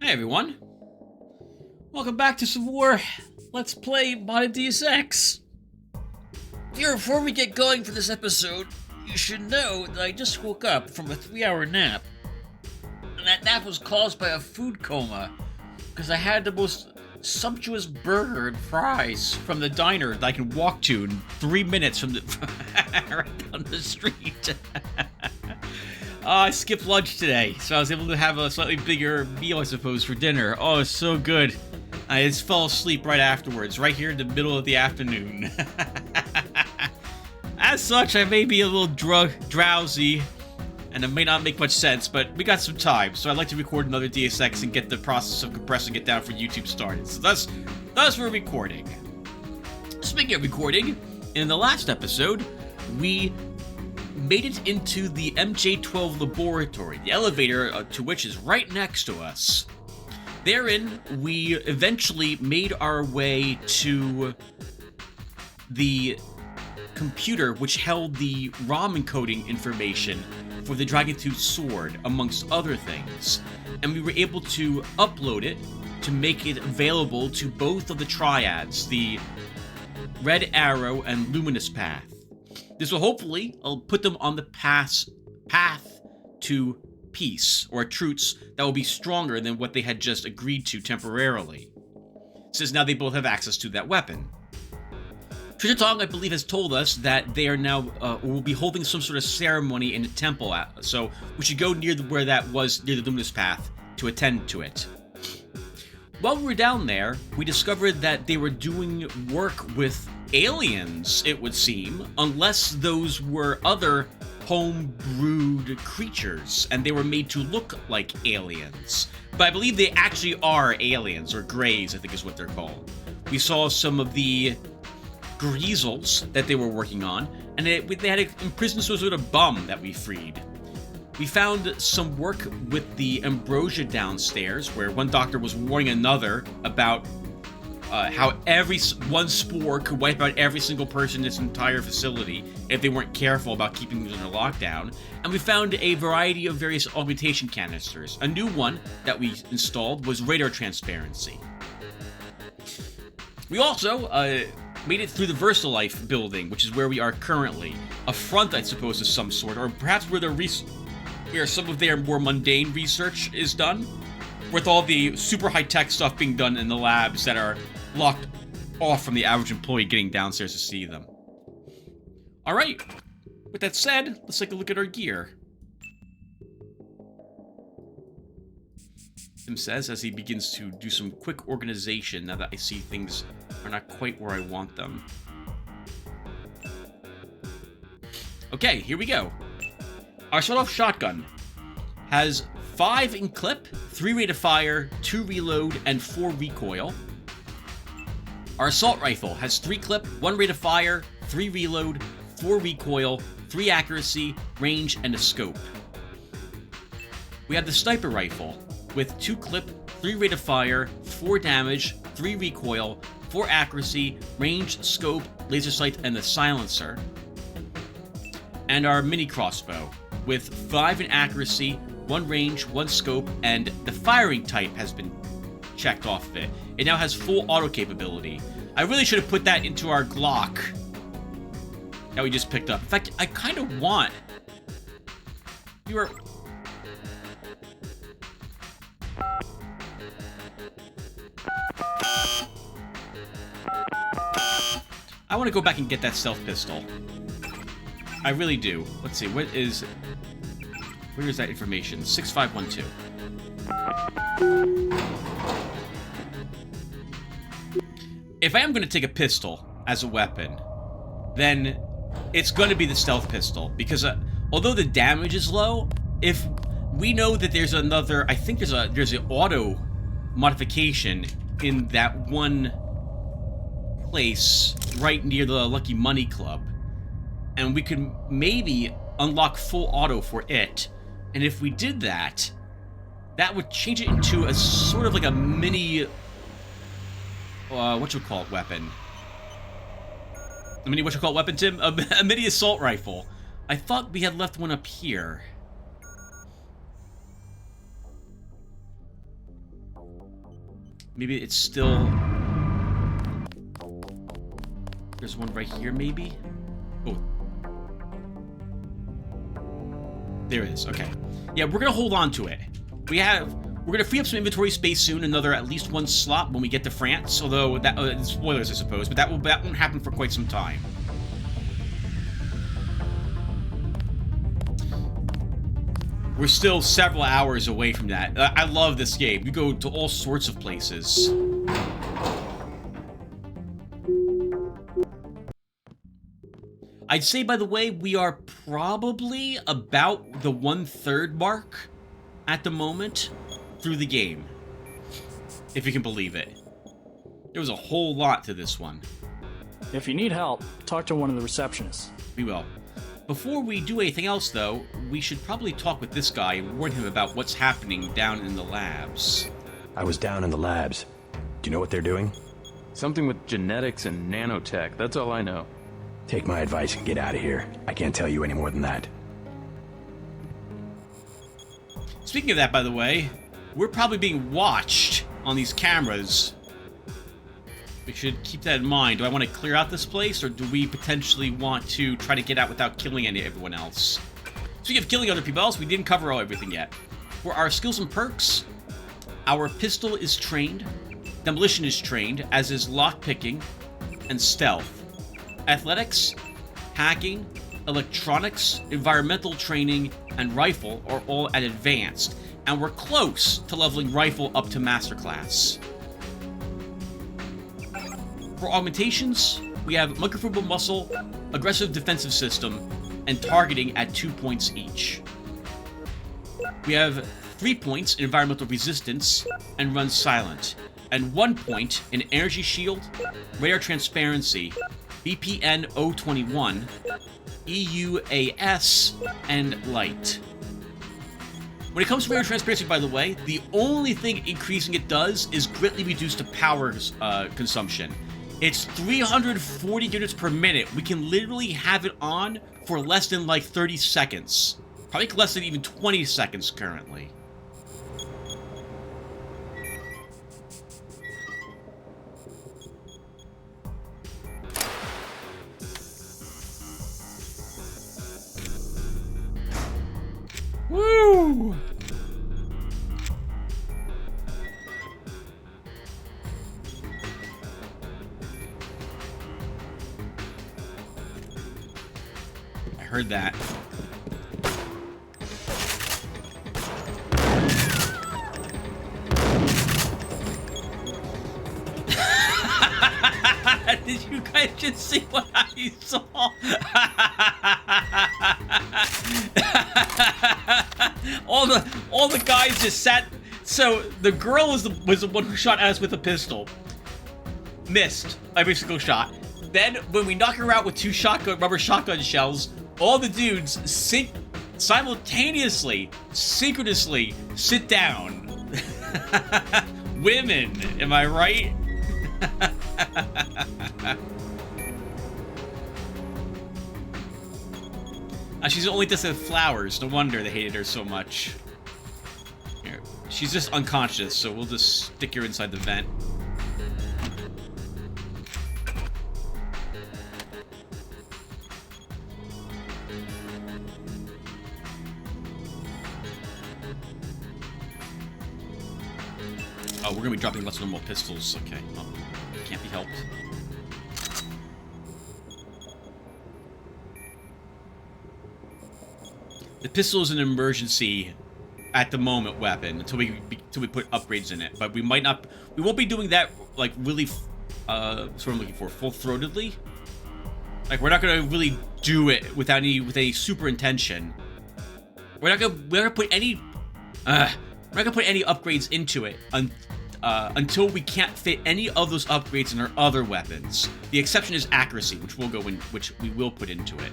Hey everyone, welcome back to some more Let's Play Modded Deus Ex. Here, before we get going for this episode, you should know that I just woke up from a 3-hour nap. And that nap was caused by a food coma, because I had the most sumptuous burger and fries from the diner that I can walk to in 3 minutes from the right down the street. I skipped lunch today, so I was able to have a slightly bigger meal, I suppose, for dinner. Oh, it's so good. I just fell asleep right afterwards, right here in the middle of the afternoon. As such, I may be a little drowsy, and it may not make much sense, but we got some time, so I'd like to record another Deus Ex and get the process of compressing it down for YouTube started. So that's we're recording. Speaking of recording, in the last episode, we made it into the MJ-12 laboratory, the elevator to which is right next to us. Therein, we eventually made our way to the computer which held the ROM encoding information for the Dragontooth sword, amongst other things. And we were able to upload it to make it available to both of the triads, the Red Arrow and Luminous Path. This will hopefully put them on the path to peace, or a truce that will be stronger than what they had just agreed to temporarily, since now they both have access to that weapon. Trisha Tong, I believe, has told us that they are now, will be holding some sort of ceremony in a temple, so we should go near where that was, near the Luminous Path, to attend to it. While we were down there, we discovered that they were doing work with aliens, it would seem, unless those were other home-brewed creatures, and they were made to look like aliens. But I believe they actually are aliens, or greys, I think is what they're called. We saw some of the greasels that they were working on, and they had imprisoned some sort of bum that we freed. We found some work with the ambrosia downstairs, where one doctor was warning another about how one spore could wipe out every single person in this entire facility if they weren't careful about keeping things under lockdown. And we found a variety of various augmentation canisters. A new one that we installed was radar transparency. We also made it through the VersaLife building, which is where we are currently. A front, I suppose, of some sort, or perhaps where some of their more mundane research is done, with all the super high-tech stuff being done in the labs that are locked off from the average employee getting downstairs to see them. Alright, with that said, let's take a look at our gear. Tim says as he begins to do some quick organization now that I see things are not quite where I want them. Okay, here we go. Our sawed-off shotgun has 5 in clip, 3 rate of fire, 2 reload, and 4 recoil. Our assault rifle has 3 clip, 1 rate of fire, 3 reload, 4 recoil, 3 accuracy, range, and a scope. We have the sniper rifle with 2 clip, 3 rate of fire, 4 damage, 3 recoil, 4 accuracy, range, scope, laser sight, and the silencer. And our mini crossbow with 5 in accuracy, 1 range, 1 scope, and the firing type has been checked off of it. It now has full auto capability. I really should have put that into our Glock that we just picked up. In fact, I kind of want... I want to go back and get that stealth pistol. I really do. Let's see, where is that information? 6512. If I am going to take a pistol as a weapon, then it's going to be the stealth pistol, because although the damage is low, if we know that there's another, I think there's an auto modification in that one place right near the Lucky Money Club, and we could maybe unlock full auto for it. And if we did that, that would change it into a sort of like a mini, whatchamacallit weapon. A mini whatchamacallit weapon, Tim? A mini assault rifle. I thought we had left one up here. Maybe it's still... There's one right here, maybe? Oh. There it is. Okay. Yeah, we're gonna hold on to it. We're gonna free up some inventory space soon, another at least one slot when we get to France, although that spoilers I suppose, but that won't happen for quite some time. We're still several hours away from that. I love this game. You go to all sorts of places. I'd say, by the way, we are probably about the 1/3 mark at the moment through the game, if you can believe it. There was a whole lot to this one. If you need help, talk to one of the receptionists. We will. Before we do anything else, though, we should probably talk with this guy and warn him about what's happening down in the labs. I was down in the labs. Do you know what they're doing? Something with genetics and nanotech, that's all I know. Take my advice and get out of here. I can't tell you any more than that. Speaking of that, by the way, we're probably being watched on these cameras. We should keep that in mind. Do I want to clear out this place, or do we potentially want to try to get out without killing everyone else? Speaking of killing other people else, we didn't cover everything yet. For our skills and perks, our pistol is trained, demolition is trained, as is lockpicking and stealth. Athletics, hacking, electronics, environmental training, and rifle are all at advanced, and we're close to leveling rifle up to master class. For augmentations, we have microfibral muscle, aggressive defensive system, and targeting at 2 points each. We have 3 points in environmental resistance and run silent, and 1 point in energy shield, radar transparency, BPN 021, EUAS, and light. When it comes to radar transparency, by the way, the only thing increasing it does is greatly reduce the power consumption. It's 340 units per minute. We can literally have it on for less than like 30 seconds. Probably less than even 20 seconds currently. Woo! I heard that. Did you guys just see what I saw? all the guys just sat. So the girl was the one who shot at us with a pistol. Missed every single shot. Then when we knock her out with 2 rubber shotgun shells, all the dudes simultaneously, synchronously sit down. Women, am I right? She's only just with flowers. No wonder they hated her so much. Here, she's just unconscious, so we'll just stick her inside the vent. Oh, we're gonna be dropping less normal pistols. Okay, well, can't be helped. The pistol is an emergency at the moment weapon until we put upgrades in it. But we won't be doing that like really. That's what I'm looking for, full-throatedly. Like we're not gonna really do it with any super intention. We're not gonna put any upgrades into it until we can't fit any of those upgrades in our other weapons. The exception is accuracy, which we will put into it.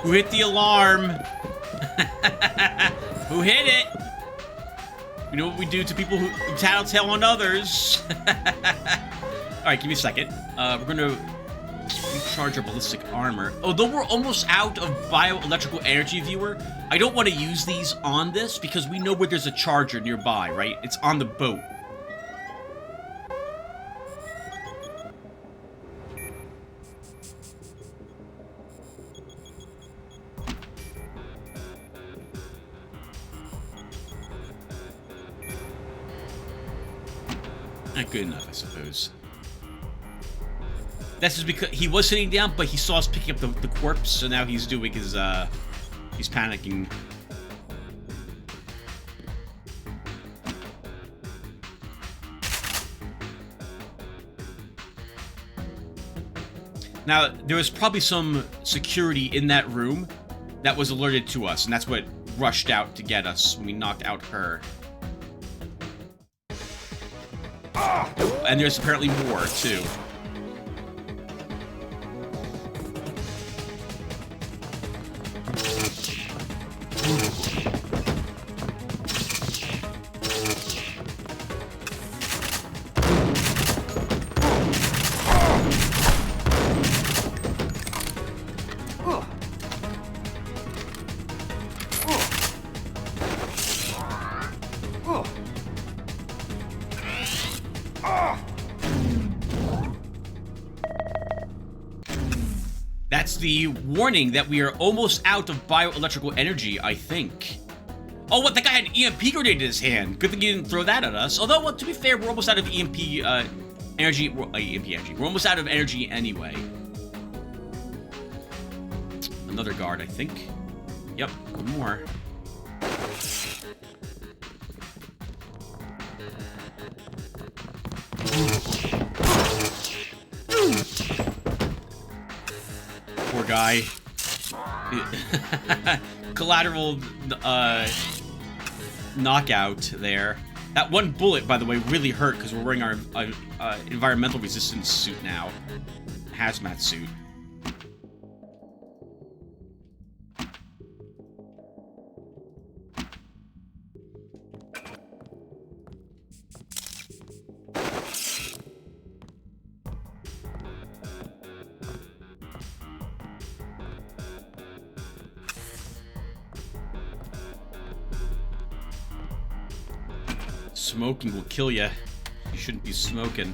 Who hit the alarm? Who hit it? You know what we do to people who tattletale on others. Alright, give me a second. We're gonna recharge our ballistic armor. Although we're almost out of bioelectrical energy, viewer, I don't want to use these on this because we know where there's a charger nearby, right? It's on the boat. Not good enough, I suppose. That's just because he was sitting down, but he saw us picking up the corpse, so now he's doing his, he's panicking. Now, there was probably some security in that room that was alerted to us, and that's what rushed out to get us when we knocked out her. And there's apparently more, too. That's the warning that we are almost out of bioelectrical energy, I think. Oh, what? That guy had an EMP grenade in his hand. Good thing he didn't throw that at us. Although, well, to be fair, we're almost out of EMP energy. EMP energy. We're almost out of energy anyway. Another guard, I think. Yep, one more. Poor guy. Collateral knockout there. That one bullet, by the way, really hurt because we're wearing our environmental resistance suit now. Hazmat suit. Smoking will kill you. You shouldn't be smoking.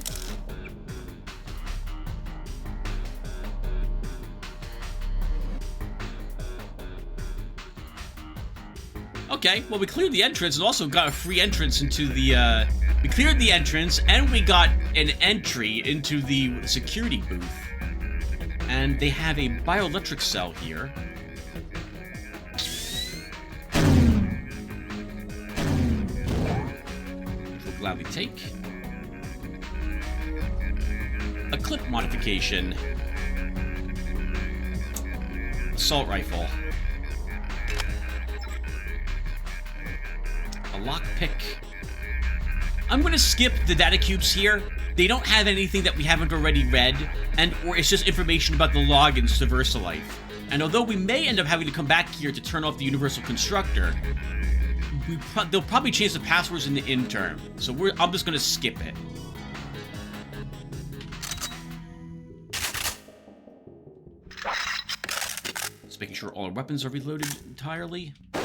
Okay, well, we cleared the entrance and also got a free entrance into the, we cleared the entrance and we got an entry into the security booth. And they have a bioelectric cell here. Gladly take. A clip modification. Assault rifle. A lockpick. I'm gonna skip the data cubes here. They don't have anything that we haven't already read, or it's just information about the logins to VersaLife. And although we may end up having to come back here to turn off the Universal Constructor, they'll probably change the passwords in the interim, so I'm just gonna skip it. Just making sure all our weapons are reloaded entirely. I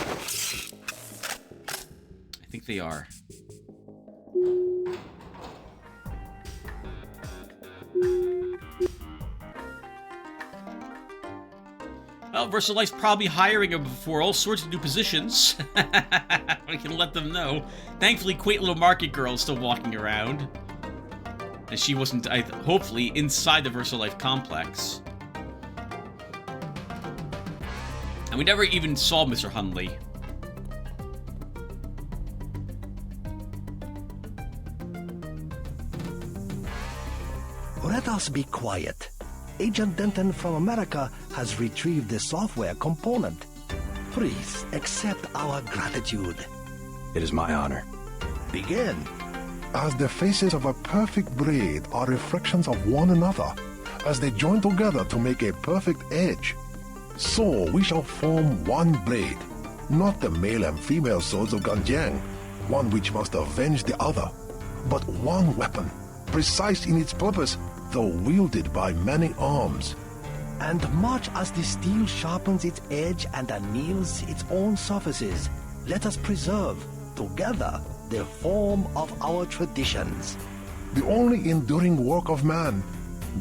think they are. Well, VersaLife's probably hiring him for all sorts of new positions. We can let them know. Thankfully, quaint little market girl is still walking around. And she wasn't, hopefully, inside the VersaLife complex. And we never even saw Mr. Hundley. Let us be quiet. Agent Denton from America has retrieved the software component. Please accept our gratitude. It is my honor. Begin. As the faces of a perfect braid are reflections of one another, as they join together to make a perfect edge. So we shall form one blade, not the male and female swords of Ganjiang, one which must avenge the other, but one weapon, precise in its purpose, though wielded by many arms. And much as the steel sharpens its edge and anneals its own surfaces, let us preserve, together, the form of our traditions. The only enduring work of man,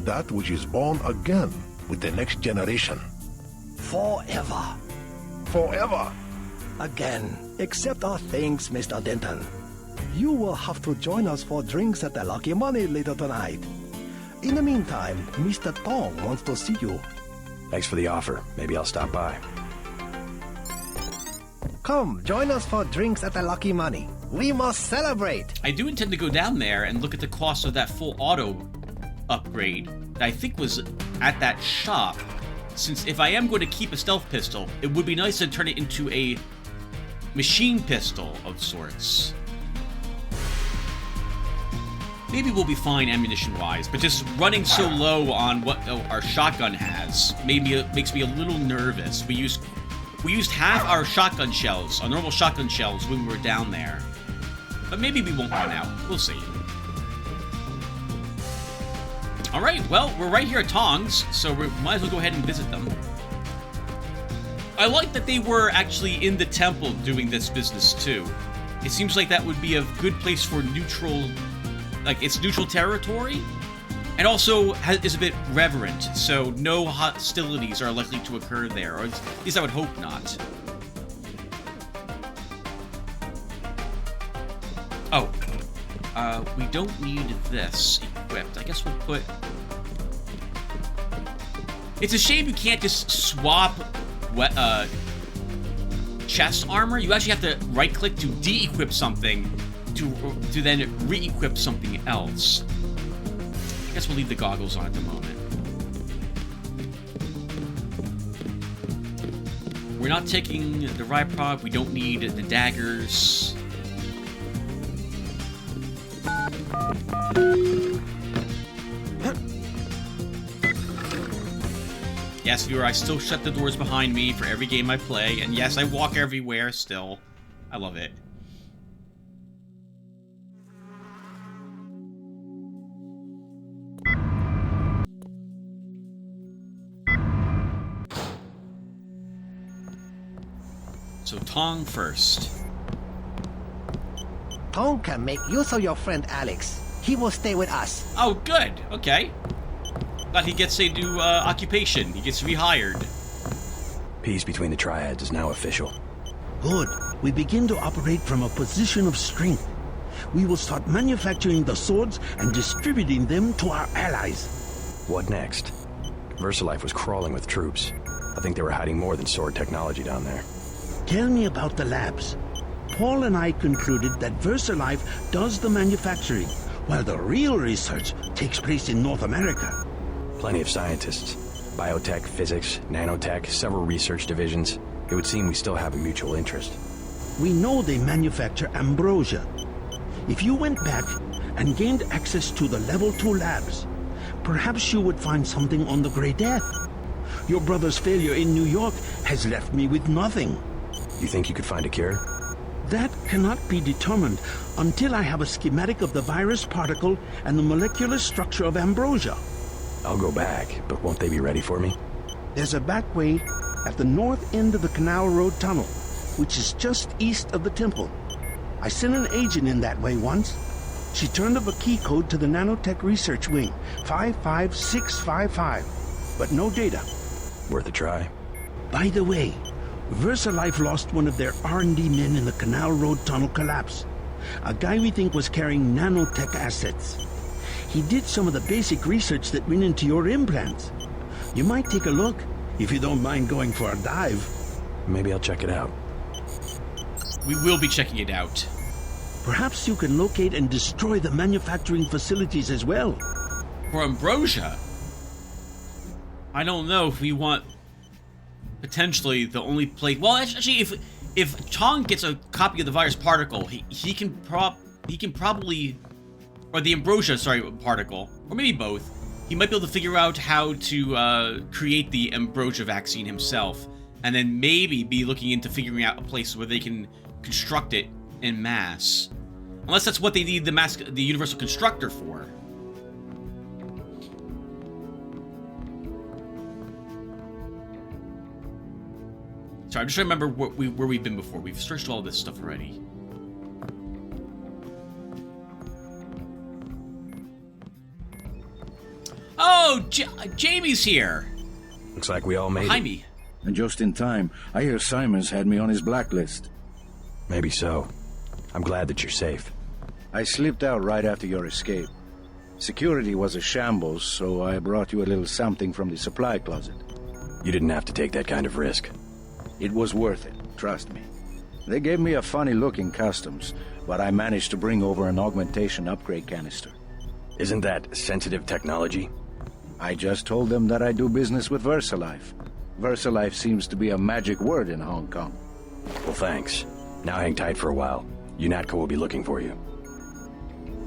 that which is born again with the next generation. Forever. Forever. Again, accept our thanks, Mr. Denton. You will have to join us for drinks at the Lucky Money later tonight. In the meantime, Mr. Tong wants to see you. Thanks for the offer. Maybe I'll stop by. Come, join us for drinks at the Lucky Money. We must celebrate! I do intend to go down there and look at the cost of that full auto upgrade that I think was at that shop. Since if I am going to keep a stealth pistol, it would be nice to turn it into a machine pistol of sorts. Maybe we'll be fine ammunition-wise, but just running so low on what our shotgun has makes me a little nervous. We used half our shotgun shells, our normal shotgun shells, when we were down there. But maybe we won't run out. We'll see. Alright, well, we're right here at Tong's, so we might as well go ahead and visit them. I like that they were actually in the temple doing this business, too. It seems like that would be a good place for neutral... like, it's neutral territory, and also is a bit reverent, so no hostilities are likely to occur there, or at least I would hope not. Oh, we don't need this equipped. I guess we'll put... It's a shame you can't just swap chest armor. You actually have to right-click to de-equip something to then re-equip something else. I guess we'll leave the goggles on at the moment. We're not taking the riot prod. We don't need the daggers. Yes, viewer, I still shut the doors behind me for every game I play, and yes, I walk everywhere still. I love it. So Tong first. Tong can make use of your friend Alex. He will stay with us. Oh, good. Okay. Glad he gets a new occupation. He gets rehired. Peace between the triads is now official. Good. We begin to operate from a position of strength. We will start manufacturing the swords and distributing them to our allies. What next? VersaLife was crawling with troops. I think they were hiding more than sword technology down there. Tell me about the labs. Paul and I concluded that VersaLife does the manufacturing, while the real research takes place in North America. Plenty of scientists. Biotech, physics, nanotech, several research divisions. It would seem we still have a mutual interest. We know they manufacture ambrosia. If you went back and gained access to the Level 2 labs, perhaps you would find something on the Grey Death. Your brother's failure in New York has left me with nothing. You think you could find a cure? That cannot be determined until I have a schematic of the virus particle and the molecular structure of ambrosia. I'll go back, but won't they be ready for me? There's a back way at the north end of the Canal Road Tunnel, which is just east of the temple. I sent an agent in that way once. She turned up a key code to the Nanotech Research Wing, 55655, but no data. Worth a try. By the way, VersaLife lost one of their R&D men in the Canal Road Tunnel collapse. A guy we think was carrying nanotech assets. He did some of the basic research that went into your implants. You might take a look, if you don't mind going for a dive. Maybe I'll check it out. We will be checking it out. Perhaps you can locate and destroy the manufacturing facilities as well. For ambrosia? I don't know if we want potentially the only place. Well, actually, if Tong gets a copy of the virus particle, he can probably, or the ambrosia, sorry, particle, or maybe both. he might be able to figure out how to create the ambrosia vaccine himself, and then maybe be looking into figuring out a place where they can construct it en masse. Unless that's what they need the Universal Constructor for. Sorry, I'm just trying to remember where we've been before. We've searched all this stuff already. Oh, Jamie's here. Looks like we all made Behind it. me. And just in time. I hear Simon's had me on his blacklist. Maybe so. I'm glad that you're safe. I slipped out right after your escape. Security was a shambles, so I brought you a little something from the supply closet. You didn't have to take that kind of risk. It was worth it, trust me. They gave me a funny look in customs, but I managed to bring over an augmentation upgrade canister. Isn't that sensitive technology? I just told them that I do business with VersaLife. VersaLife seems to be a magic word in Hong Kong. Well, thanks. Now hang tight for a while. UNATCO will be looking for you.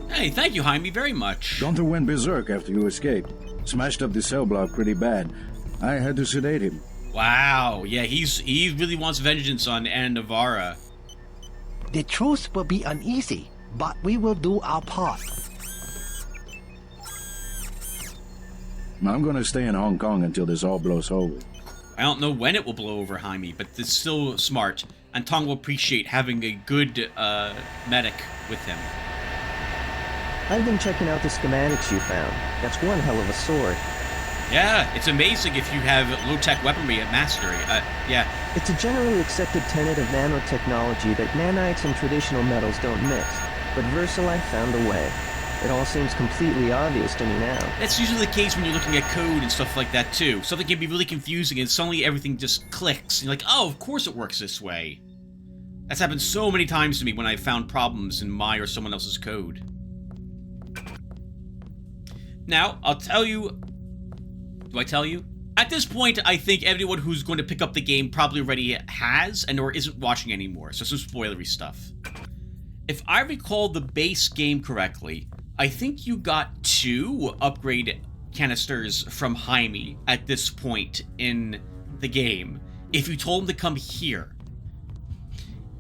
Hey, thank you, Jaime, very much. Gunther went berserk after you escaped. Smashed up the cell block pretty bad. I had to sedate him. Wow, yeah, he really wants vengeance on Anna Navarra. The truth will be uneasy, but we will do our part. I'm gonna stay in Hong Kong until this all blows over. I don't know when it will blow over, Jaime, but it's still smart. And Tong will appreciate having a good medic with him. I've been checking out the schematics you found. That's one hell of a sword. Yeah, it's amazing if you have low-tech weaponry at mastery. Yeah. It's a generally accepted tenet of nanotechnology that nanites and traditional metals don't mix, but VersaLife found a way. It all seems completely obvious to me now. That's usually the case when you're looking at code and stuff like that, too. Something can be really confusing and suddenly everything just clicks. And you're like, oh, of course it works this way. That's happened so many times to me when I've found problems in my or someone else's code. Now, I'll tell you... Do I tell you? At this point, I think everyone who's going to pick up the game probably already has and or isn't watching anymore, so some spoilery stuff. If I recall the base game correctly, I think you got 2 upgrade canisters from Jaime at this point in the game, if you told him to come here.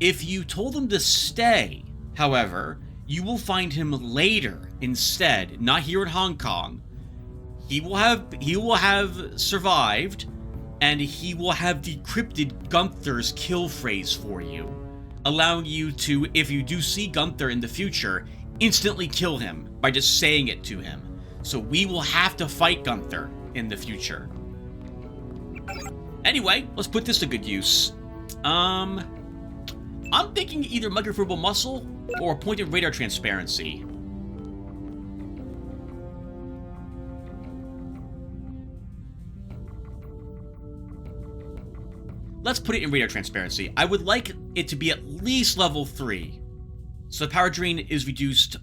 If you told him to stay, however, you will find him later instead, not here in Hong Kong. He will have survived, and he will have decrypted Gunther's kill phrase for you, allowing you to, if you do see Gunther in the future, instantly kill him by just saying it to him. So we will have to fight Gunther in the future. Anyway, let's put this to good use. I'm thinking either microfibril muscle or pointed radar transparency. Let's put it in radar transparency. I would like it to be at least level 3. So the power drain is reduced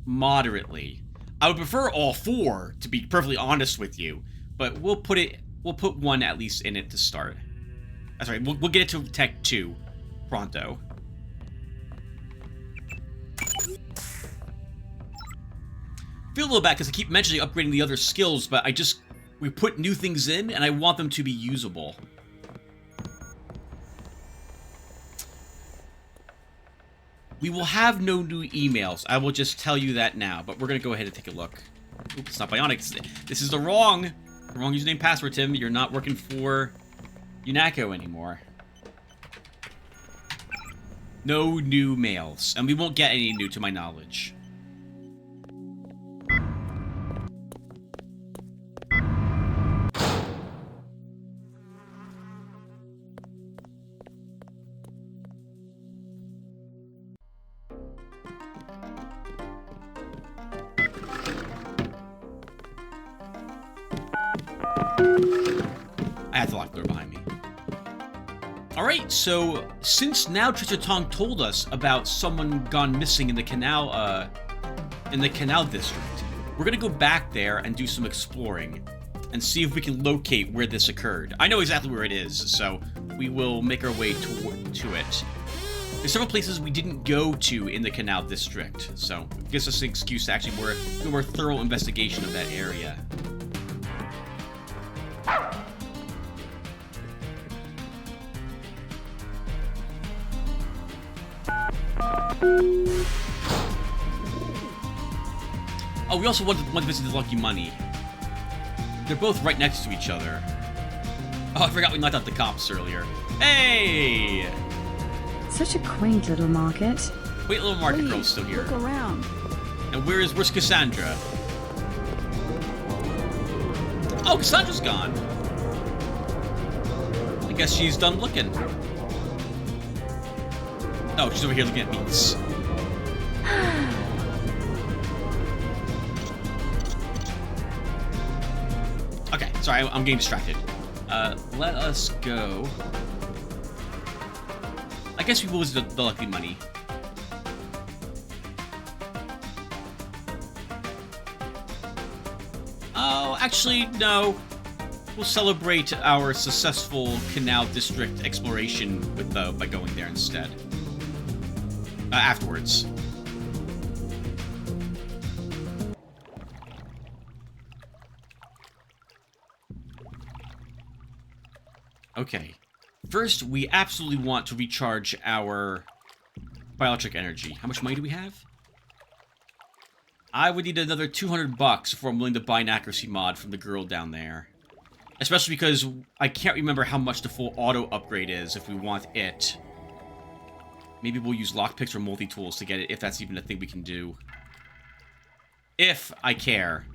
moderately. I would prefer all 4, to be perfectly honest with you. But we'll put 1 at least in it to start. That's right, we'll get it to Tech 2 pronto. Feel a little bad because I keep mentioning upgrading the other skills, but we put new things in and I want them to be usable. We will have no new emails. I will just tell you that now, but we're going to go ahead and take a look. Oops, it's not Bionic. This is the wrong username password, Tim. You're not working for UNATCO anymore. No new mails, and we won't get any new to my knowledge. I have the locked door behind me. Alright, so since now Trisha Tong told us about someone gone missing in the canal district, we're gonna go back there and do some exploring and see if we can locate where this occurred. I know exactly where it is, so we will make our way to it. There's several places we didn't go to in the canal district, so it gives us an excuse to actually do a more thorough investigation of that area. Oh, we also want to visit the Lucky Money. They're both right next to each other. Oh, I forgot we knocked out the cops earlier. Hey! Such a quaint little market. Quaint little market girl's still here. Look around. And where's Cassandra? Oh, Cassandra's gone. I guess she's done looking. Oh, she's over here looking at meats. Okay, sorry, I'm getting distracted. Let us go. I guess we will visit the Lucky Money. Oh, actually, no. We'll celebrate our successful Canal District exploration with by going there instead. Afterwards. Okay. First, we absolutely want to recharge our bioelectric energy. How much money do we have? I would need another 200 bucks if I'm willing to buy an accuracy mod from the girl down there. Especially because I can't remember how much the full auto upgrade is if we want it. Maybe we'll use lockpicks or multi-tools to get it, if that's even a thing we can do. If I care.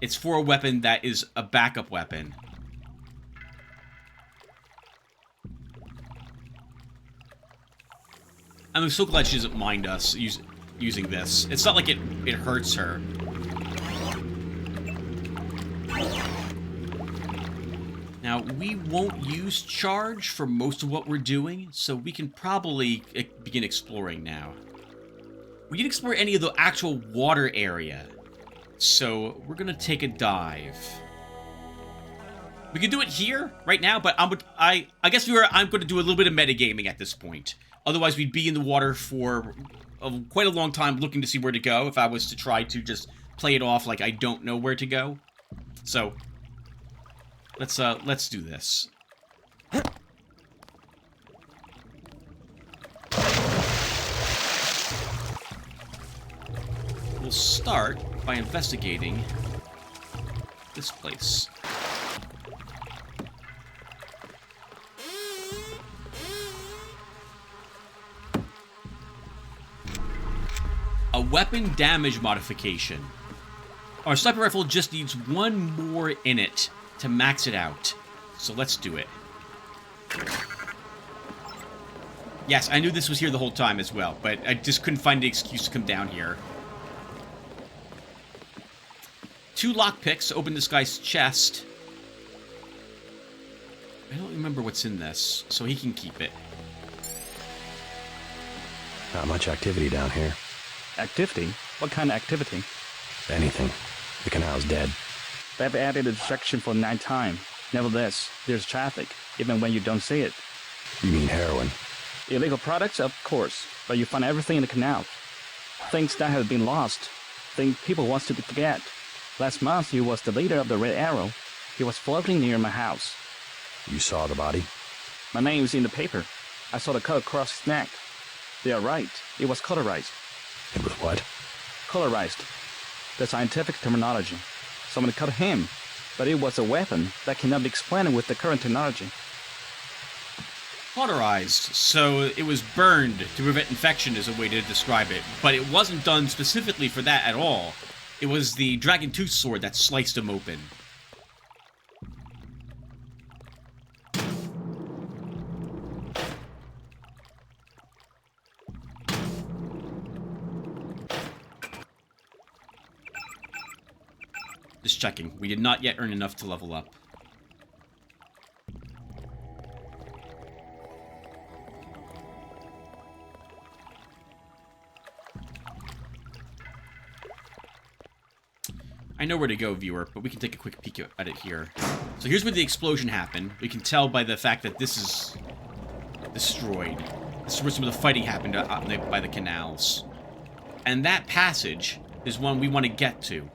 It's for a weapon that is a backup weapon. I'm so glad she doesn't mind us using this. It's not like it hurts her. Now, we won't use charge for most of what we're doing, so we can probably begin exploring now. We didn't explore any of the actual water area, so we're gonna take a dive. We can do it here, right now, but I guess I'm gonna do a little bit of metagaming at this point. Otherwise, we'd be in the water for quite a long time looking to see where to go if I was to try to just play it off like I don't know where to go. So, let's do this. We'll start by investigating this place. A weapon damage modification. Our sniper rifle just needs one more in it to max it out. So let's do it. Yes, I knew this was here the whole time as well, but I just couldn't find the excuse to come down here. 2 lockpicks open this guy's chest. I don't remember what's in this, so he can keep it. Not much activity down here. Activity? What kind of activity? Anything. The canal's dead. They've added a section for nighttime. Nevertheless, there's traffic, even when you don't see it. You mean heroin? Illegal products, of course, but you find everything in the canal. Things that have been lost. Things people want to get. Last month, he was the leader of the Red Arrow. He was floating near my house. You saw the body? My name is in the paper. I saw the cut across his neck. They are right. It was cauterized. It was what? Colorized. The scientific terminology. Someone cut him, but it was a weapon that cannot be explained with the current technology. Cauterized, so it was burned to prevent infection is a way to describe it, but it wasn't done specifically for that at all. It was the dragon tooth sword that sliced him open. Just checking. We did not yet earn enough to level up. I know where to go, viewer, but we can take a quick peek at it here. So here's where the explosion happened. We can tell by the fact that this is destroyed. This is where some of the fighting happened by the canals. And that passage is one we want to get to.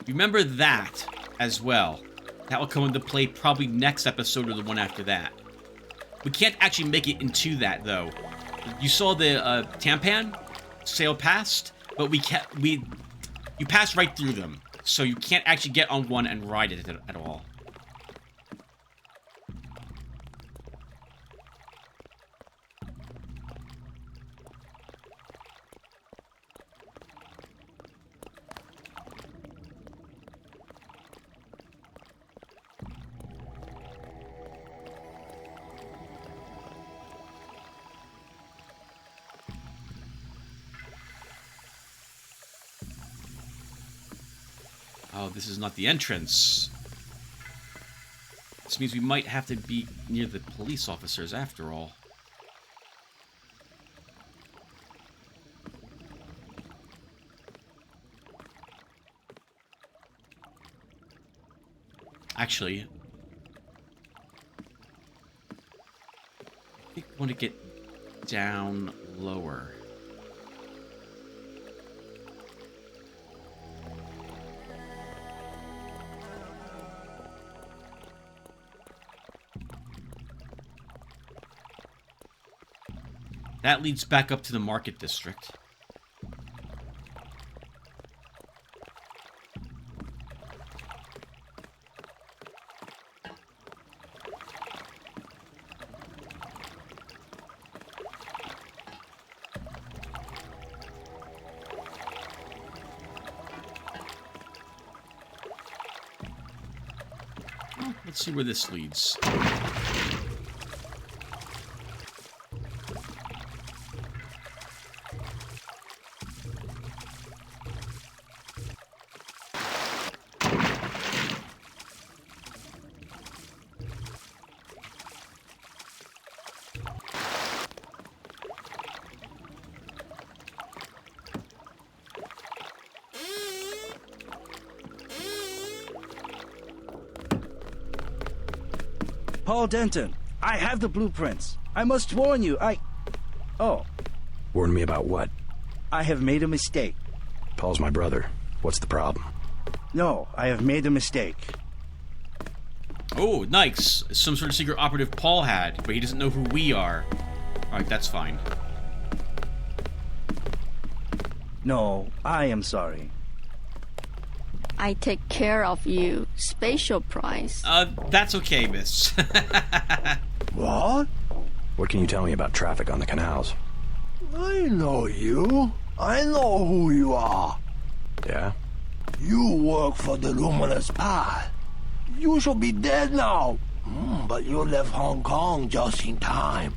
Remember that as well. That will come into play probably next episode or the one after that. We can't actually make it into that, though. You saw the Tampan sail past, but you passed right through them. So you can't actually get on one and ride it at all. Oh, this is not the entrance. This means we might have to be near the police officers after all. Actually, I think I want to get down lower. That leads back up to the market district. Well, let's see where this leads. Paul Denton, I have the blueprints. I must warn you, Oh. Warn me about what? I have made a mistake. Paul's my brother. What's the problem? No, I have made a mistake. Oh, nice. Some sort of secret operative Paul had, but he doesn't know who we are. Alright, that's fine. No, I am sorry. I take care of you. Special price. That's okay, miss. What? What can you tell me about traffic on the canals? I know you. I know who you are. Yeah? You work for the Luminous Path. You should be dead now. But you left Hong Kong just in time.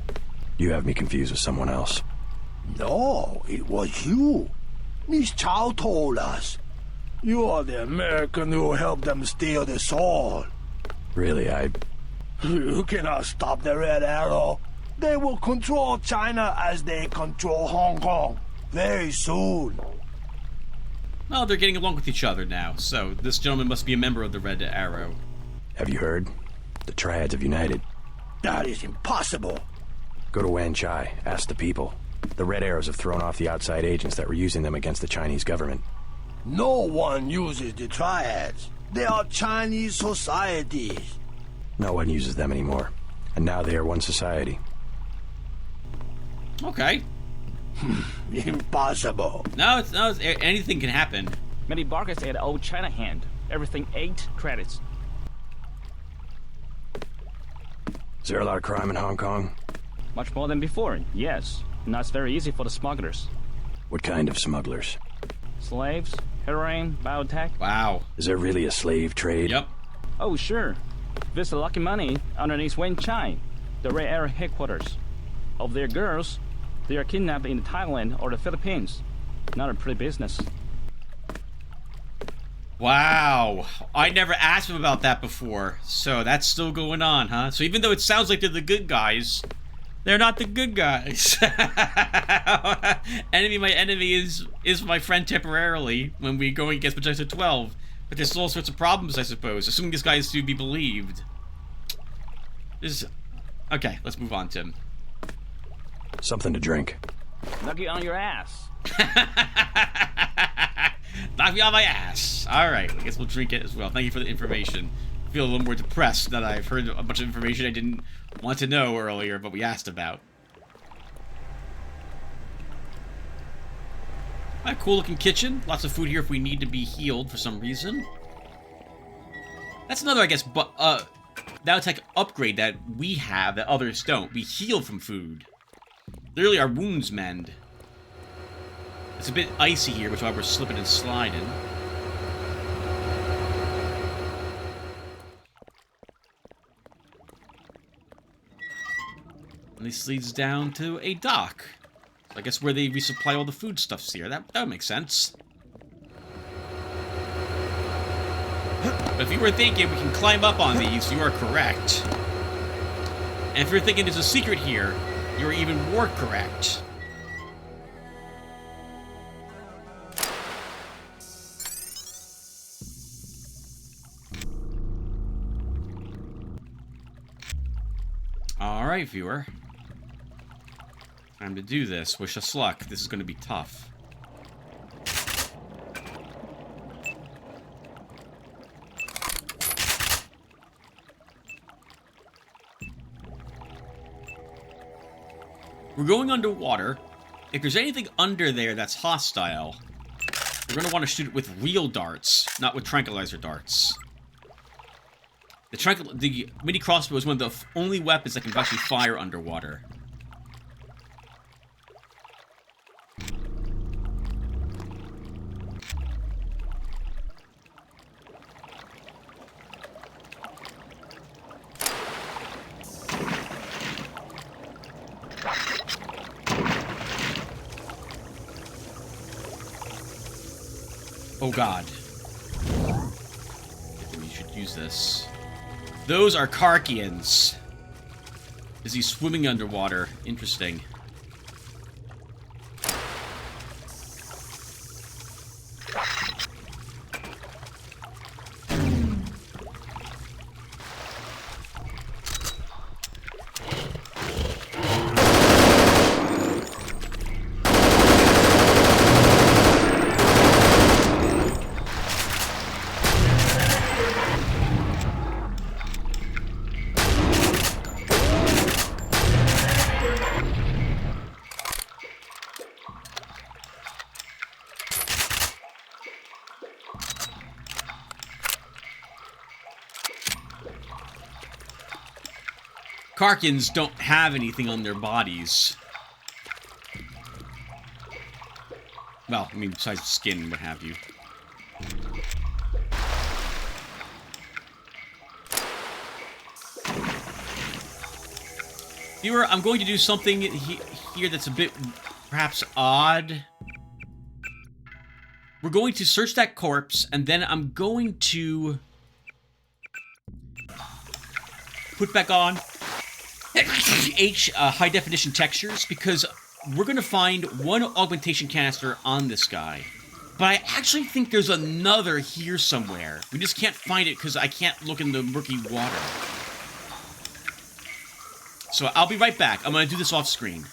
You have me confused with someone else. No, it was you. Miss Chow told us. You are the American who helped them steal the soul. Really, You cannot stop the Red Arrow. They will control China as they control Hong Kong very soon. Well, they're getting along with each other now, so this gentleman must be a member of the Red Arrow. Have you heard? The Triads have united. That is impossible. Go to Wan Chai, ask the people. The Red Arrows have thrown off the outside agents that were using them against the Chinese government. No one uses the Triads. They are Chinese societies. No one uses them anymore. And now they are one society. Okay. Impossible. No, anything can happen. Many bargains at Old China Hand. Everything 8 credits. Is there a lot of crime in Hong Kong? Much more than before, yes. Now it's very easy for the smugglers. What kind of smugglers? Slaves, heroin, biotech. Wow. Is there really a slave trade? Yep. Oh, sure. There's a lucky money underneath Wan Chai, the Red Arrow headquarters. Of their girls, they are kidnapped in Thailand or the Philippines. Not a pretty business. Wow. I never asked him about that before. So that's still going on, huh? So even though it sounds like they're the good guys, they're not the good guys. My enemy is my friend temporarily when we go against Projector 12. But there's all sorts of problems, I suppose. Assuming this guy is to be believed. Okay, let's move on, Tim. Something to drink. Lucky on your ass. Knock me on my ass. Alright, I guess we'll drink it as well. Thank you for the information. I feel a little more depressed now that I've heard a bunch of information I didn't want to know earlier, but we asked about. Alright, cool looking kitchen. Lots of food here if we need to be healed for some reason. That's another, I guess, nanotech upgrade that we have that others don't. We heal from food. Literally, our wounds mend. It's a bit icy here, which is why we're slipping and sliding. And this leads down to a dock. So I guess where they resupply all the foodstuffs here. That would make sense. But if you were thinking we can climb up on these, you are correct. And if you're thinking there's a secret here, you're even more correct. Alright, viewer. Time to do this. Wish us luck. This is going to be tough. We're going underwater. If there's anything under there that's hostile, we're going to want to shoot it with real darts, not with tranquilizer darts. The mini crossbow is one of the only weapons that can actually fire underwater. Oh god. I think we should use this. Those are Karkians. Is he swimming underwater? Interesting. Karkins don't have anything on their bodies. Well, I mean, besides skin and what have you. Viewer, I'm going to do something here that's a bit, perhaps, odd. We're going to search that corpse, and then I'm going to put back on high definition textures, because we're going to find one augmentation canister on this guy. But I actually think there's another here somewhere. We just can't find it because I can't look in the murky water. So I'll be right back. I'm going to do this off screen.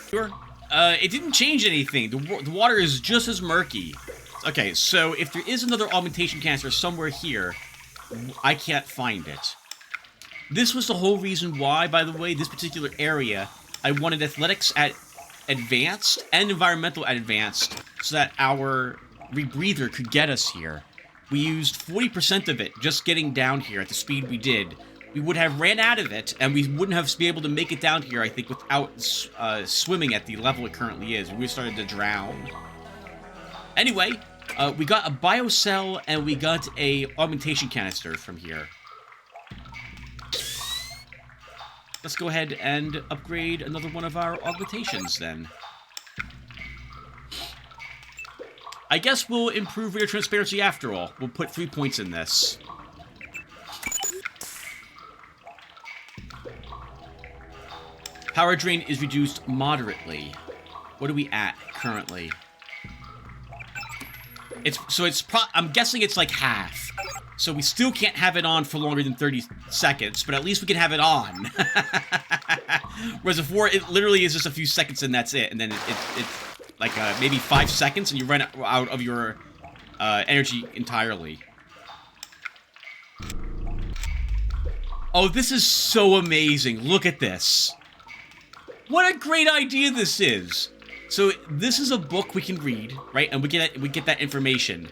Sure. It didn't change anything. The water is just as murky. Okay, so if there is another augmentation canister somewhere here, I can't find it. This was the whole reason why, by the way, this particular area, I wanted athletics at advanced and environmental at advanced so that our rebreather could get us here. We used 40% of it just getting down here at the speed we did. We would have ran out of it, and we wouldn't have been able to make it down here, I think, without swimming at the level it currently is. We started to drown. Anyway, we got a biocell, and we got a augmentation canister from here. Let's go ahead and upgrade another one of our augmentations, then. I guess we'll improve reader transparency after all. We'll put 3 points in this. Power drain is reduced moderately. What are we at currently? I'm guessing it's like half. So we still can't have it on for longer than 30 seconds, but at least we can have it on. Whereas before, it literally is just a few seconds and that's it. And then it's like maybe 5 seconds and you run out of your energy entirely. Oh, this is so amazing. Look at this. What a great idea this is. So this is a book we can read, right? And we get that information.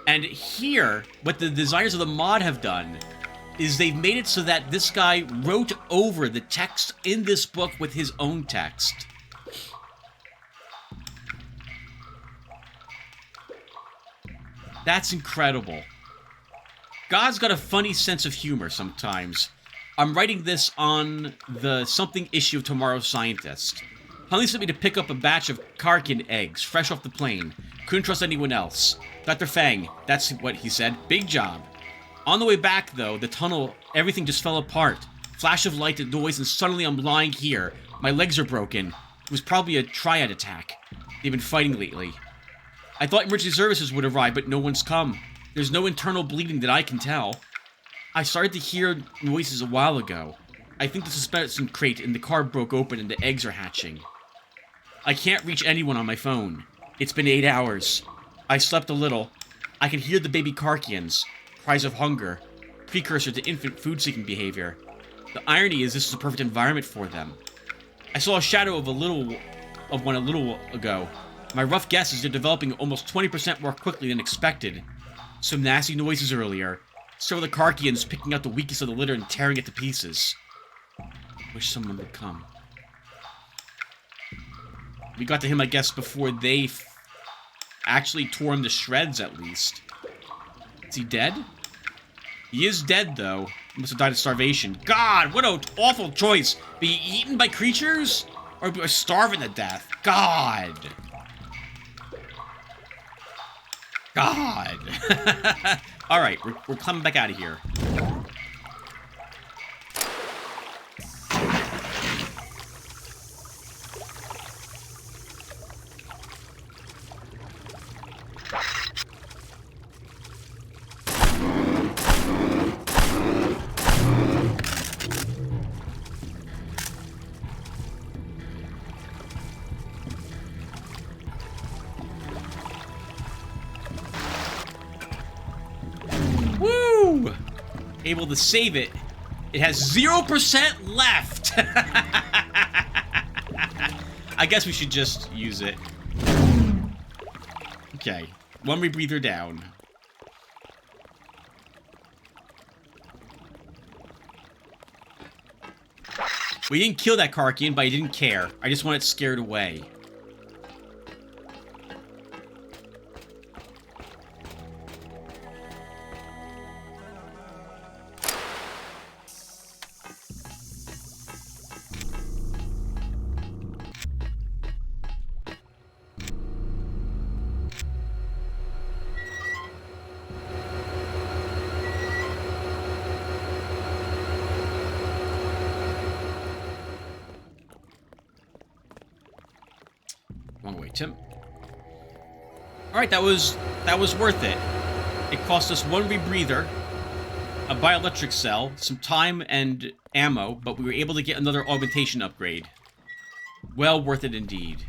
And here, what the designers of the mod have done is they've made it so that this guy wrote over the text in this book with his own text. That's incredible. God's got a funny sense of humor sometimes. I'm writing this on the something issue of Tomorrow's Scientist. Huntley sent me to pick up a batch of Karkin eggs, fresh off the plane. Couldn't trust anyone else. Dr. Fang, that's what he said. Big job. On the way back, though, the tunnel, everything just fell apart. Flash of light and noise, and suddenly I'm lying here. My legs are broken. It was probably a triad attack. They've been fighting lately. I thought emergency services would arrive, but no one's come. There's no internal bleeding that I can tell. I started to hear noises a while ago. I think the suspension crate in the car broke open and the eggs are hatching. I can't reach anyone on my phone. It's been 8 hours. I slept a little. I can hear the baby Karkians. Cries of hunger. Precursor to infant food-seeking behavior. The irony is this is a perfect environment for them. I saw a shadow of one a little ago. My rough guess is they're developing almost 20% more quickly than expected. Some nasty noises earlier. Several of the Karkians picking out the weakest of the litter and tearing it to pieces. Wish someone would come. We got to him, I guess, before they actually tore him to shreds, at least. Is he dead? He is dead, though. He must have died of starvation. God, what an awful choice. Be eaten by creatures? Or be starving to death? God. God. Alright, we're coming back out of here. Woo! Able to save it. It has 0% left. I guess we should just use it. Okay. One rebreather down. We didn't kill that Karkian, but I didn't care. I just want it scared away. Wrong way, Tim. Alright, that was worth it. It cost us one rebreather, a bioelectric cell, some time and ammo, but we were able to get another augmentation upgrade. Well worth it indeed.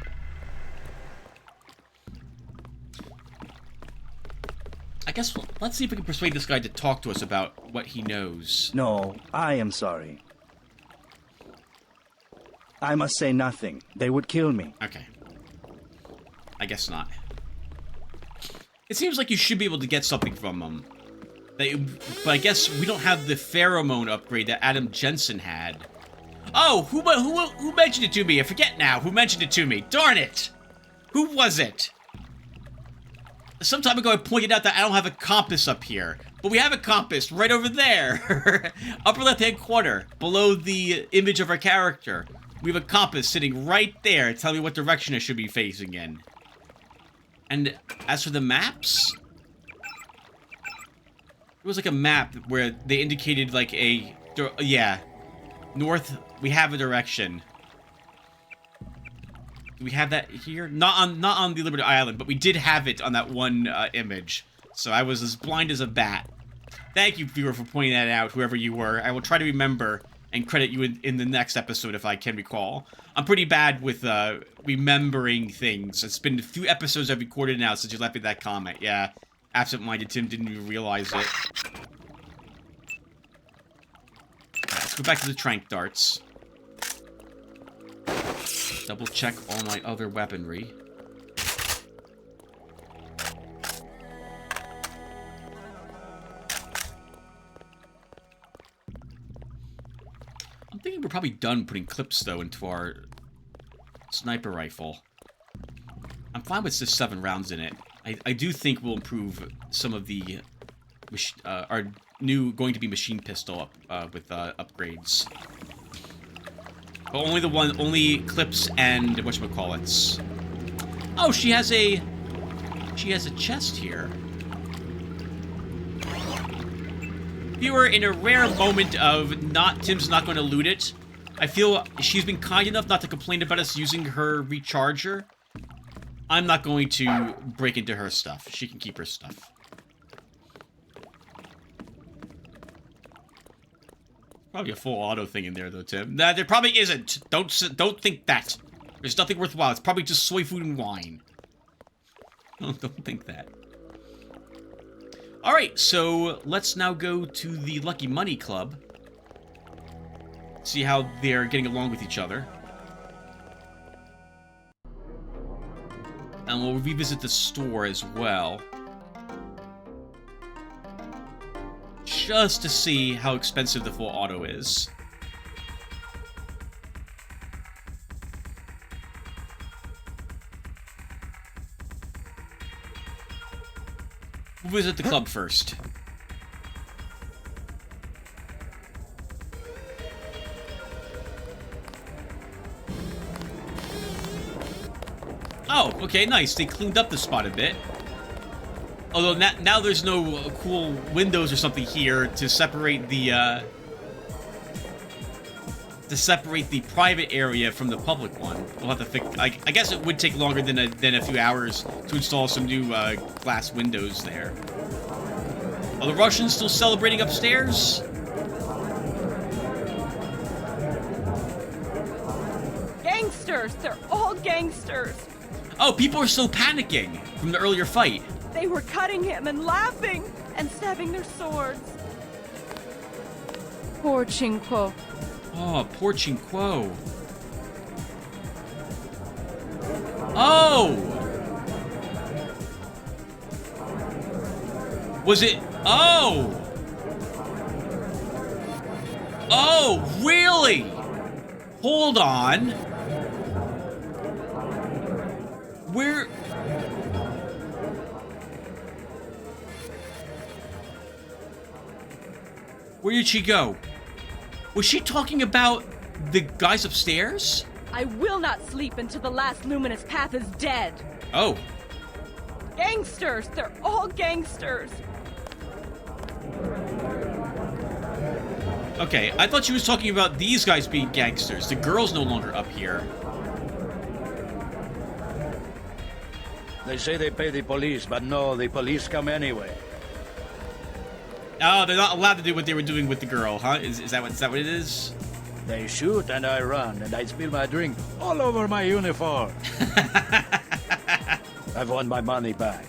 I guess let's see if we can persuade this guy to talk to us about what he knows. No, I am sorry. I must say nothing. They would kill me. Okay. I guess not. It seems like you should be able to get something from them. But I guess we don't have the pheromone upgrade that Adam Jensen had. Oh, who mentioned it to me? I forget now who mentioned it to me. Darn it! Who was it? Some time ago I pointed out that I don't have a compass up here. But we have a compass right over there. Upper left-hand corner, below the image of our character. We have a compass sitting right there telling me what direction I should be facing in. And as for the maps, it was like a map where they indicated like a, yeah, north, we have a direction. Do we have that here? Not on the Liberty Island, but we did have it on that one image. So I was as blind as a bat. Thank you, viewer, for pointing that out, whoever you were. I will try to remember and credit you in the next episode if I can recall. I'm pretty bad with remembering things. It's been a few episodes I've recorded now since you left me that comment. Yeah, absent-minded Tim didn't even realize it. Alright, let's go back to the trank darts. Double check all my other weaponry. I'm thinking we're probably done putting clips, though, into our sniper rifle. I'm fine with just 7 rounds in it. I do think we'll improve some of the our new going-to-be machine pistol with upgrades. But only clips and whatchamacallits. Oh, she has a chest here. Viewer, in a rare moment of Tim's not going to loot it, I feel she's been kind enough not to complain about us using her recharger. I'm not going to break into her stuff. She can keep her stuff. Probably a full auto thing in there, though, Tim. Nah, there probably isn't. Don't think that. There's nothing worthwhile. It's probably just soy food and wine. Don't think that. Alright, so let's now go to the Lucky Money Club. See how they're getting along with each other. And we'll revisit the store as well. Just to see how expensive the full auto is. We'll visit the club first. Oh, okay, nice. They cleaned up the spot a bit. Although now there's no cool windows or something here to separate the private area from the public one. We'll have to fix. I guess it would take longer than a few hours to install some new glass windows there. Are the Russians still celebrating upstairs? Gangsters! They're all gangsters! Oh, people are still panicking from the earlier fight. They were cutting him and laughing and stabbing their swords. Poor Chinquo. Oh, poor Chinquo. Oh! Was it? Oh! Oh, really? Hold on. Where... Where did she go? Was she talking about the guys upstairs? I will not sleep until the last luminous path is dead. Oh. Gangsters! They're all gangsters! Okay, I thought she was talking about these guys being gangsters. The girl's no longer up here. They say they pay the police, but no, the police come anyway. Oh, they're not allowed to do what they were doing with the girl, huh? Is that what it is? They shoot and I run, and I spill my drink all over my uniform. I've won my money back.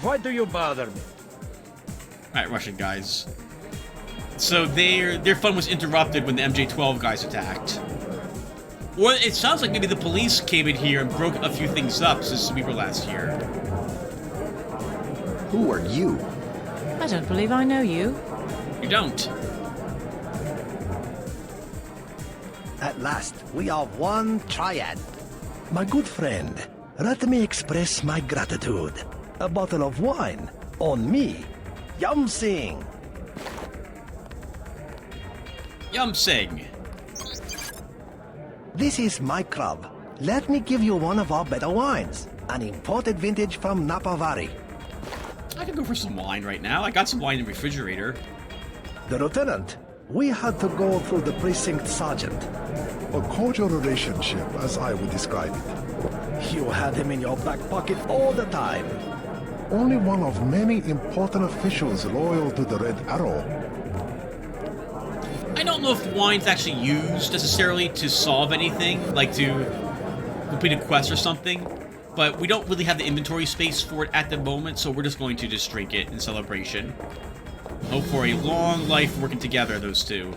Why do you bother me? Alright, Russian guys. So their fun was interrupted when the MJ-12 guys attacked. Or it sounds like maybe the police came in here and broke a few things up since we were last here. Who are you? I don't believe I know you. You don't. At last, we are one triad. My good friend, let me express my gratitude. A bottle of wine. On me. Yum Sing. Yum Sing. This is my club. Let me give you one of our better wines. An imported vintage from Napa Valley. I can go for some wine right now. I got some wine in the refrigerator. The lieutenant. We had to go through the precinct sergeant. A cordial relationship, as I would describe it. You had him in your back pocket all the time. Only one of many important officials loyal to the Red Arrow. I don't know if wine's actually used necessarily to solve anything, like to complete a quest or something. but we don't really have the inventory space for it at the moment, so we're just going to just drink it in celebration. Hope for a long life working together, those two.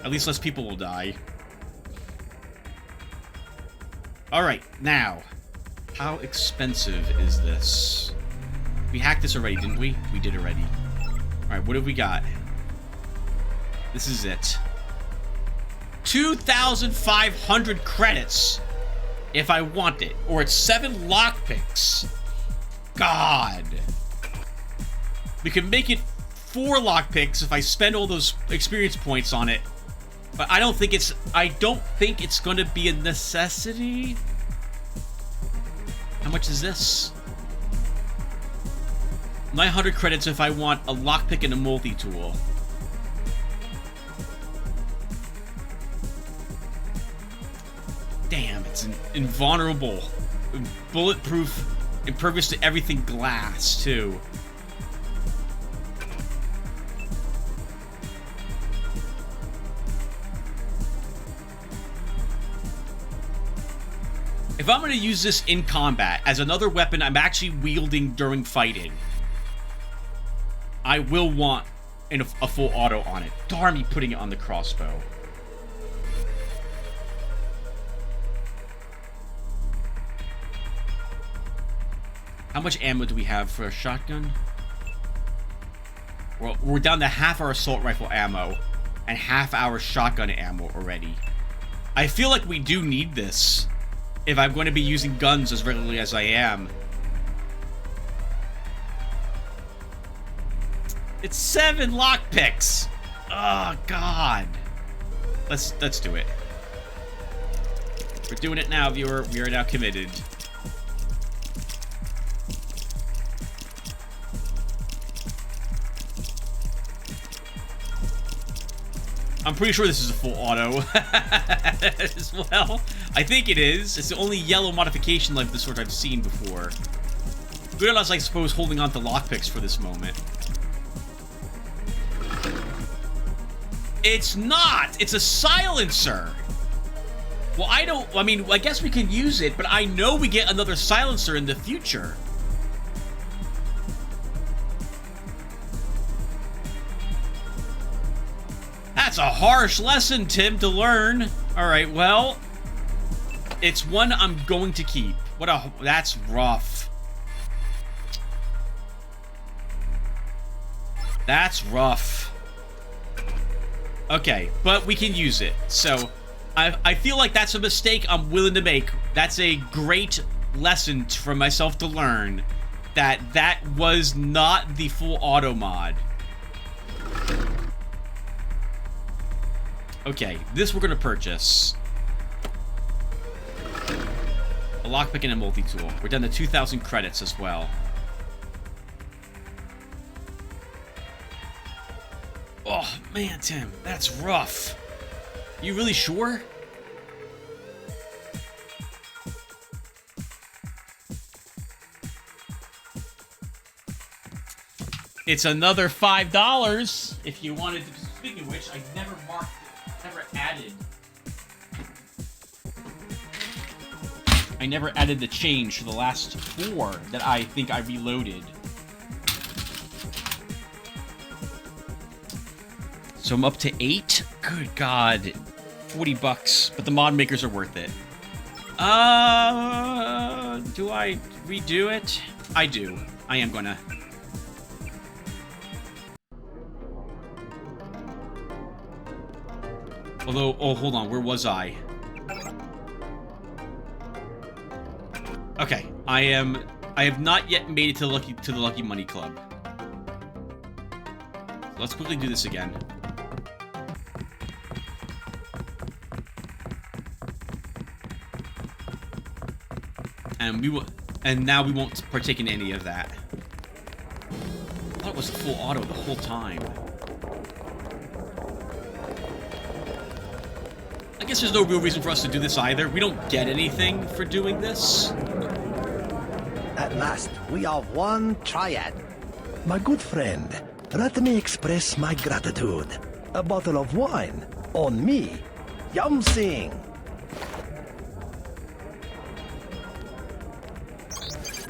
At least less people will die. Alright, now, how expensive is this? We hacked this already, didn't we? We did already. Alright, what have we got? This is it. 2,500 credits if I want it. Or it's 7 lockpicks. God. We can make it 4 lockpicks if I spend all those experience points on it. But I don't think it's going to be a necessity. How much is this? 900 credits if I want a lockpick and a multi-tool. Damn, it's an invulnerable, bulletproof, impervious to everything glass, too. If I'm going to use this in combat as another weapon I'm actually wielding during fighting, I will want a full auto on it. Darn me putting it on the crossbow. How much ammo do we have for a shotgun? Well, we're down to half our assault rifle ammo and half our shotgun ammo already. I feel like we do need this if I'm going to be using guns as regularly as I am. It's 7 lockpicks. Oh God. Let's do it. We're doing it now, viewer. We are now committed. I'm pretty sure this is a full auto as well. I think it is. It's the only yellow modification like this sort I've seen before. Good on us, I suppose, holding on to lockpicks for this moment. It's not! It's a silencer! Well, I mean, I guess we can use it, but I know we get another silencer in the future. That's a harsh lesson, Tim, to learn. Alright, well, it's one I'm going to keep. That's rough. That's rough. Okay, but we can use it. So, I feel like that's a mistake I'm willing to make. That's a great lesson for myself to learn. That was not the full auto mod. Okay, this we're gonna purchase. A lockpick and a multi-tool. We're down to 2,000 credits as well. Oh, man, Tim, that's rough. You really sure? It's another $5 if you wanted to. Speaking of which, I never marked it, never added. I never added the change to the last 4 that I think I reloaded. So I'm up to 8? Good God. 40 bucks. But the mod makers are worth it. Do I redo it? I do. I am gonna. Although, oh, hold on. Where was I? Okay. I have not yet made it to the Lucky Money Club. Let's quickly do this again. And now we won't partake in any of that. I thought it was a full auto the whole time. I guess there's no real reason for us to do this either. We don't get anything for doing this. At last, we are one triad. My good friend, let me express my gratitude. A bottle of wine. On me. Yum Sing.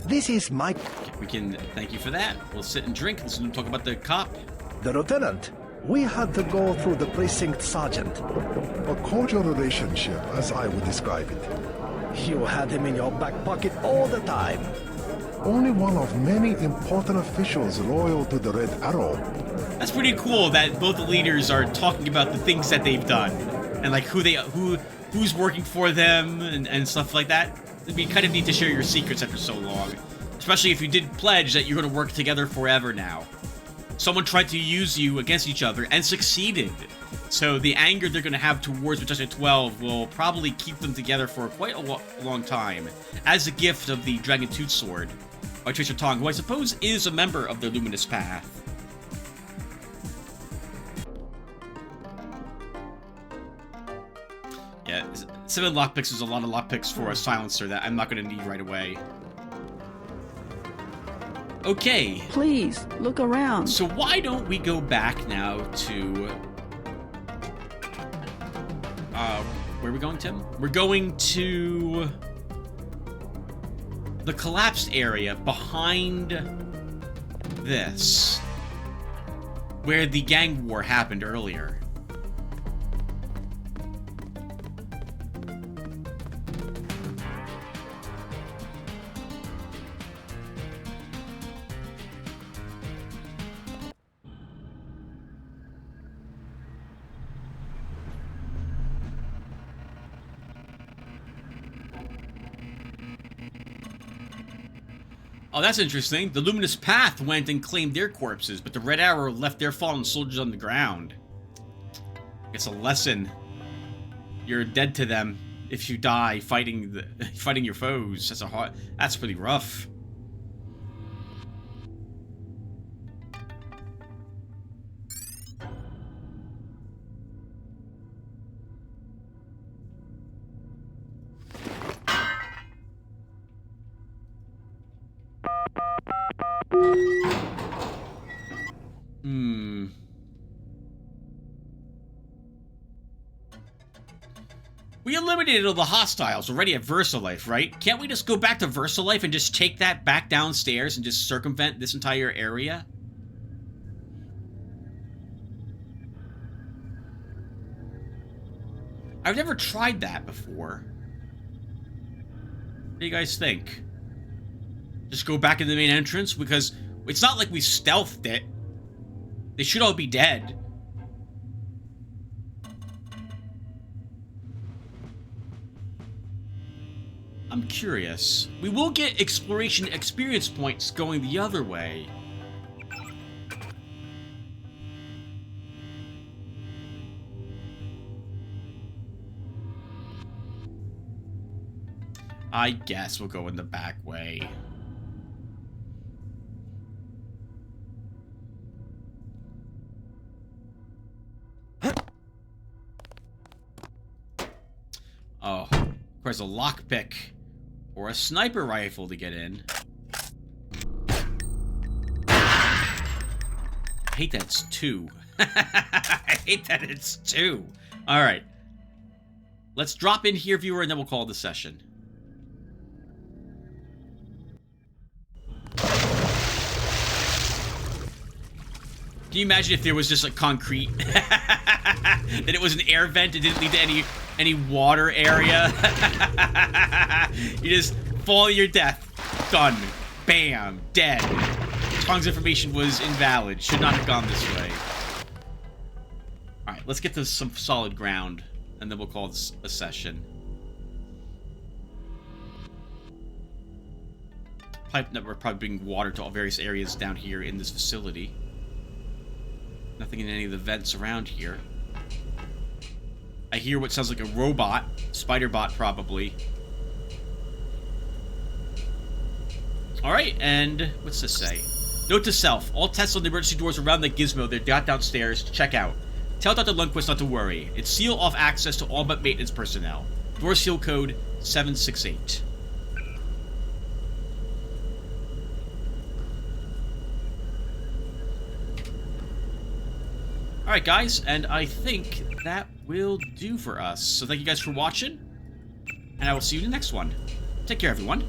This is my... We can thank you for that. We'll sit and drink. Listen to talk about the cop. The lieutenant. We had to go through the precinct sergeant. A cordial relationship, as I would describe it. You had him in your back pocket all the time. Only one of many important officials loyal to the Red Arrow. That's pretty cool that both the leaders are talking about the things that they've done. And like who's working for them and stuff like that. It'd be kind of neat to share your secrets after so long. Especially if you did pledge that you're going to work together forever now. Someone tried to use you against each other and succeeded. So the anger they're going to have towards Majestic 12 will probably keep them together for quite a long time. As a gift of the Dragon Tooth Sword by Tracer Tong, who I suppose is a member of the Luminous Path. Yeah, 7 lockpicks is a lot of lockpicks for a silencer that I'm not going to need right away. Okay. Please, look around. So why don't we go back now to... where are we going, Tim? We're going to... the collapsed area behind this. Where the gang war happened earlier. Oh, that's interesting. The Luminous Path went and claimed their corpses, but the Red Arrow left their fallen soldiers on the ground. It's a lesson. You're dead to them if you die fighting your foes. That's pretty rough. We eliminated all the hostiles already at VersaLife, right? Can't we just go back to VersaLife and just take that back downstairs and just circumvent this entire area? I've never tried that before. What do you guys think? Just go back in the main entrance? Because it's not like we stealthed it. They should all be dead. I'm curious. We will get exploration experience points going the other way. I guess we'll go in the back way. Oh, requires a lockpick or a sniper rifle to get in. I hate that it's 2. I hate that it's 2. Alright. Let's drop in here, viewer, and then we'll call the session. Can you imagine if there was just like concrete? That it was an air vent, it didn't lead to any water area? You just fall to your death. Done. Bam. Dead. Tong's information was invalid. Should not have gone this way. Alright, let's get to some solid ground, and then we'll call this a session. Pipe network probably bringing water to all various areas down here in this facility. Nothing in any of the vents around here. I hear what sounds like a robot. Spider bot, probably. Alright, and what's this say? Note to self. All tests on the emergency doors around the gizmo they're got downstairs to check out. Tell Dr. Lundquist not to worry. It's seal off access to all but maintenance personnel. Door seal code 768. Alright guys, and I think that will do for us. So thank you guys for watching, and I will see you in the next one. Take care everyone.